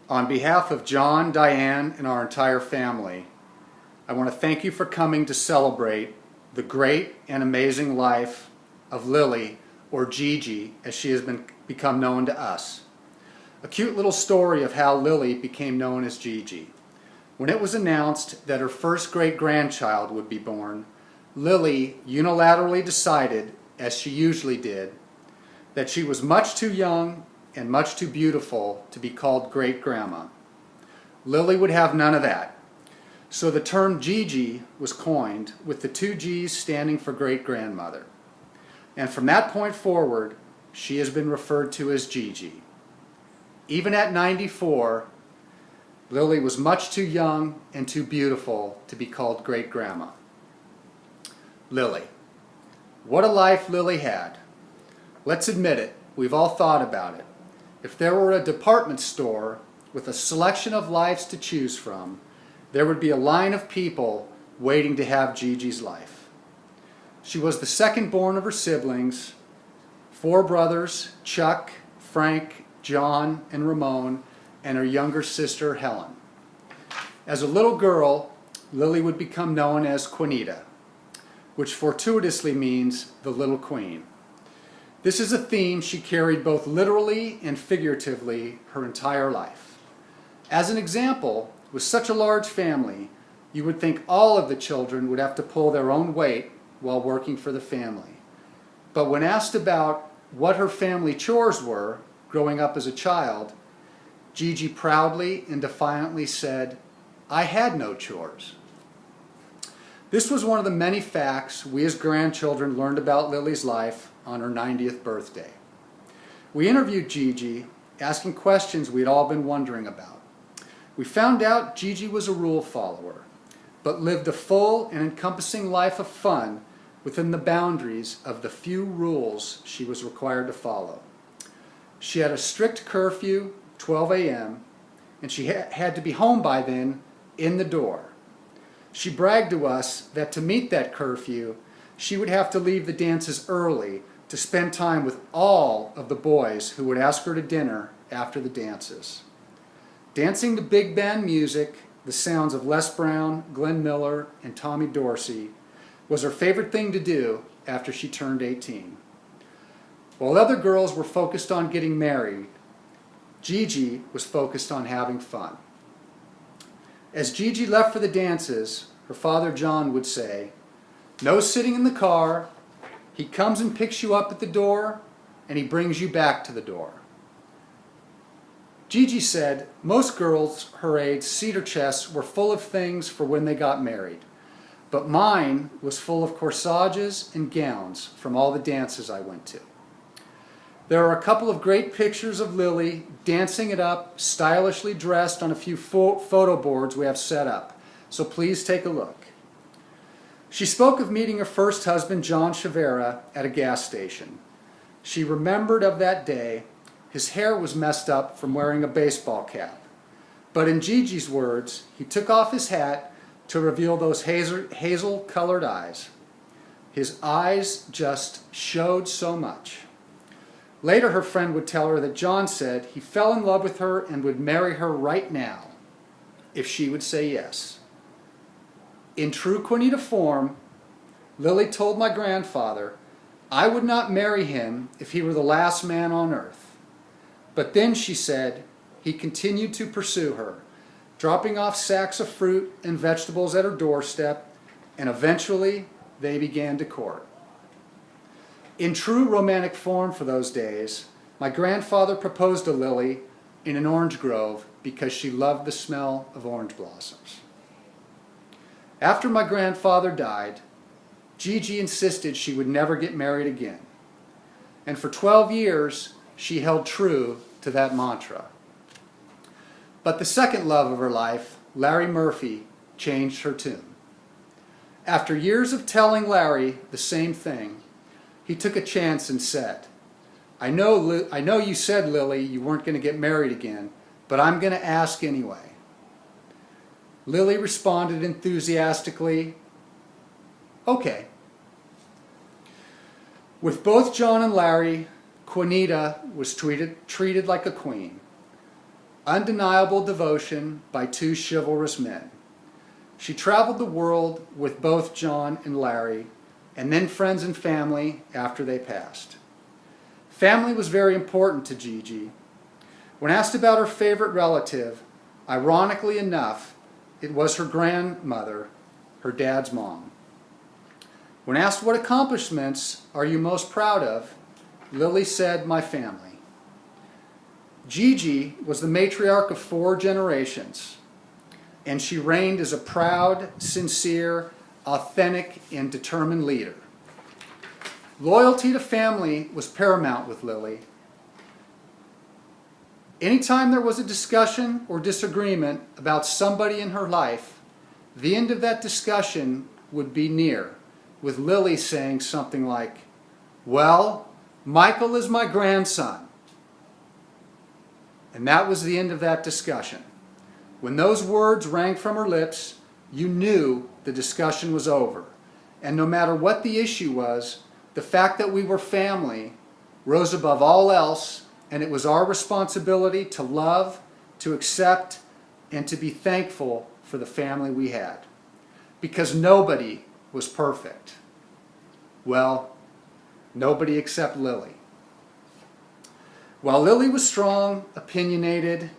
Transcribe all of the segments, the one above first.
On behalf of John, Diane, and our entire family, I want to thank you for coming to celebrate the great and amazing life of Lily, or Gigi, as she has become known to us. A cute little story of how Lily became known as Gigi. When it was announced that her first great-grandchild would be born, Lily unilaterally decided, as she usually did, that she was much too young and much too beautiful to be called great-grandma. Lily would have none of that. So the term Gigi was coined, with the two G's standing for great-grandmother. And from that point forward, she has been referred to as Gigi. Even at 94, Lily was much too young and too beautiful to be called great-grandma. Lily. What a life Lily had. Let's admit it, we've all thought about it. If there were a department store with a selection of lives to choose from, there would be a line of people waiting to have Gigi's life. She was the second born of her siblings, 4 brothers, Chuck, Frank, John, and Ramon, and her younger sister, Helen. As a little girl, Lily would become known as Quinita, which fortuitously means the Little Queen. This is a theme she carried both literally and figuratively her entire life. As an example, with such a large family, you would think all of the children would have to pull their own weight while working for the family. But when asked about what her family chores were growing up as a child, Gigi proudly and defiantly said, "I had no chores." This was one of the many facts we as grandchildren learned about Lily's life on her 90th birthday. We interviewed Gigi, asking questions we'd all been wondering about. We found out Gigi was a rule follower, but lived a full and encompassing life of fun within the boundaries of the few rules she was required to follow. She had a strict curfew, 12 a.m., and she had to be home by then, in the door. She bragged to us that to meet that curfew, she would have to leave the dances early to spend time with all of the boys who would ask her to dinner after the dances. Dancing to big band music, the sounds of Les Brown, Glenn Miller, and Tommy Dorsey was her favorite thing to do after she turned 18. While other girls were focused on getting married, Gigi was focused on having fun. As Gigi left for the dances, her father John would say, "No sitting in the car. He comes and picks you up at the door, and he brings you back to the door." Gigi said most girls her age cedar chests were full of things for when they got married, but mine was full of corsages and gowns from all the dances I went to. There are a couple of great pictures of Lily dancing it up, stylishly dressed on a few photo boards we have set up, so please take a look. She spoke of meeting her first husband, John Chavera, at a gas station. She remembered of that day. His hair was messed up from wearing a baseball cap. But in Gigi's words, he took off his hat to reveal those hazel-colored eyes. His eyes just showed so much. Later, her friend would tell her that John said he fell in love with her and would marry her right now, if she would say yes. In true Quinita form, Lily told my grandfather, "I would not marry him if he were the last man on earth." But then, she said, he continued to pursue her, dropping off sacks of fruit and vegetables at her doorstep, and eventually they began to court. In true romantic form for those days, my grandfather proposed to Lily in an orange grove because she loved the smell of orange blossoms. After my grandfather died, Gigi insisted she would never get married again. And for 12 years, she held true to that mantra. But the second love of her life, Larry Murphy, changed her tune. After years of telling Larry the same thing, he took a chance and said, I know you said, Lily, you weren't going to get married again, but I'm going to ask anyway." Lily responded enthusiastically, "Okay." With both John and Larry, Quinita was treated like a queen. undeniable devotion by two chivalrous men. She traveled the world with both John and Larry, and then friends and family after they passed. Family was very important to Gigi. When asked about her favorite relative, ironically enough, it was her grandmother, her dad's mom. When asked what accomplishments are you most proud of, Lily said, "My family." Gigi was the matriarch of 4 generations, and she reigned as a proud, sincere, authentic, and determined leader. Loyalty to family was paramount with Lily. Anytime there was a discussion or disagreement about somebody in her life, the end of that discussion would be near, with Lily saying something like, "Well, Michael is my grandson." And that was the end of that discussion. When those words rang from her lips, you knew the discussion was over. And no matter what the issue was, the fact that we were family rose above all else, and it was our responsibility to love, to accept, and to be thankful for the family we had. Because nobody was perfect. Well, nobody except Lily. While Lily was strong, opinionated,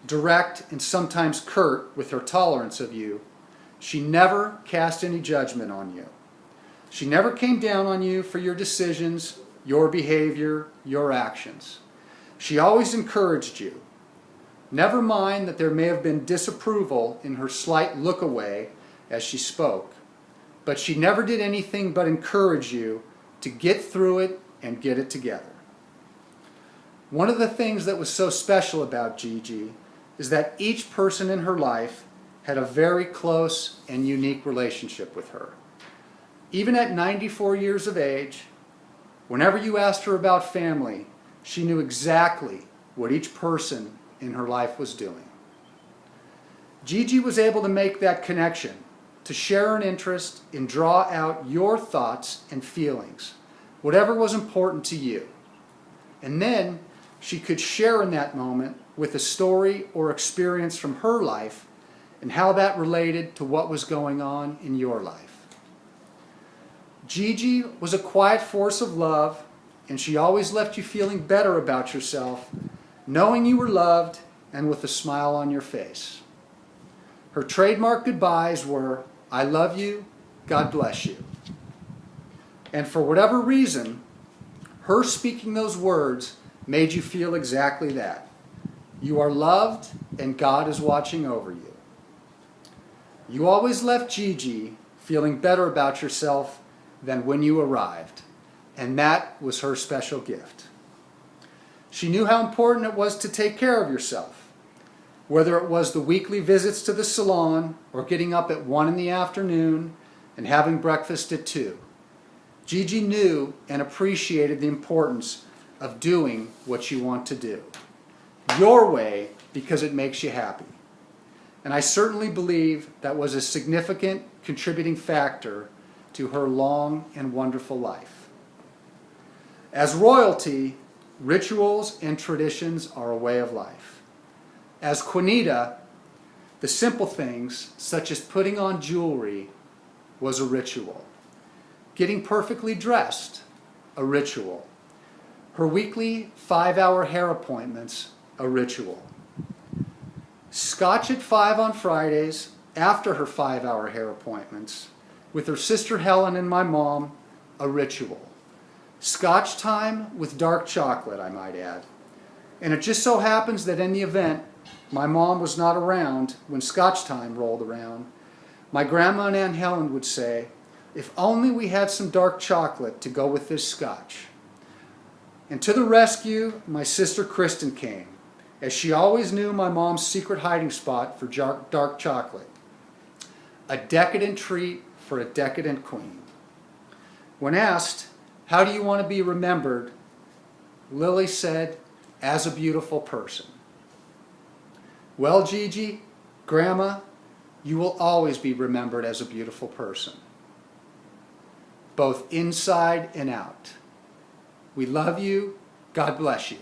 direct, and sometimes curt with her tolerance of you, she never cast any judgment on you. She never came down on you for your decisions, your behavior, your actions. She always encouraged you. Never mind that there may have been disapproval in her slight look away as she spoke, but she never did anything but encourage you to get through it and get it together. One of the things that was so special about Gigi is that each person in her life had a very close and unique relationship with her. Even at 94 years of age, whenever you asked her about family, she knew exactly what each person in her life was doing. Gigi was able to make that connection, to share an interest and draw out your thoughts and feelings, whatever was important to you. And then she could share in that moment with a story or experience from her life and how that related to what was going on in your life. Gigi was a quiet force of love, and she always left you feeling better about yourself, knowing you were loved and with a smile on your face. Her trademark goodbyes were, "I love you, God bless you." And for whatever reason, her speaking those words made you feel exactly that. You are loved and God is watching over you. You always left Gigi feeling better about yourself than when you arrived, and that was her special gift. She knew how important it was to take care of yourself, whether it was the weekly visits to the salon or getting up at 1 in the afternoon and having breakfast at 2. Gigi knew and appreciated the importance of doing what you want to do. Your way, because it makes you happy. And I certainly believe that was a significant contributing factor to her long and wonderful life. As royalty, rituals and traditions are a way of life. As Quinita, the simple things, such as putting on jewelry, was a ritual. Getting perfectly dressed, a ritual. Her weekly 5-hour hair appointments, a ritual. Scotch at 5 on Fridays after her 5-hour hair appointments, with her sister Helen and my mom, a ritual. Scotch time with dark chocolate, I might add. And it just so happens that in the event my mom was not around when Scotch time rolled around, my grandma and Aunt Helen would say, "If only we had some dark chocolate to go with this Scotch." And to the rescue, my sister Kristen came, as she always knew my mom's secret hiding spot for dark chocolate. A decadent treat for a decadent queen. When asked, "How do you want to be remembered?" Lily said, "As a beautiful person." Well, Gigi, Grandma, you will always be remembered as a beautiful person, both inside and out. We love you. God bless you.